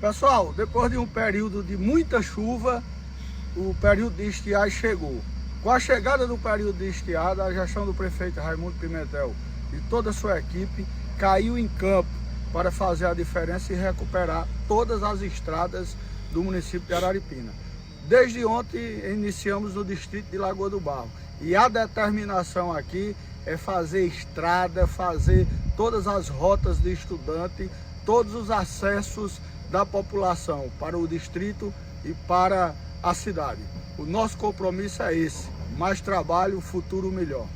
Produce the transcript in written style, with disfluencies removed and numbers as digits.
Pessoal, depois de um período de muita chuva, o período de estiagem chegou. Com a chegada do período de estiagem, a gestão do prefeito Raimundo Pimentel e toda a sua equipe caiu em campo para fazer a diferença e recuperar todas as estradas do município de Araripina. Desde ontem iniciamos no distrito de Lagoa do Barro e a determinação aqui é fazer estrada, fazer todas as rotas de estudante, todos os acessos da população para o distrito e para a cidade. O nosso compromisso é esse: mais trabalho, futuro melhor.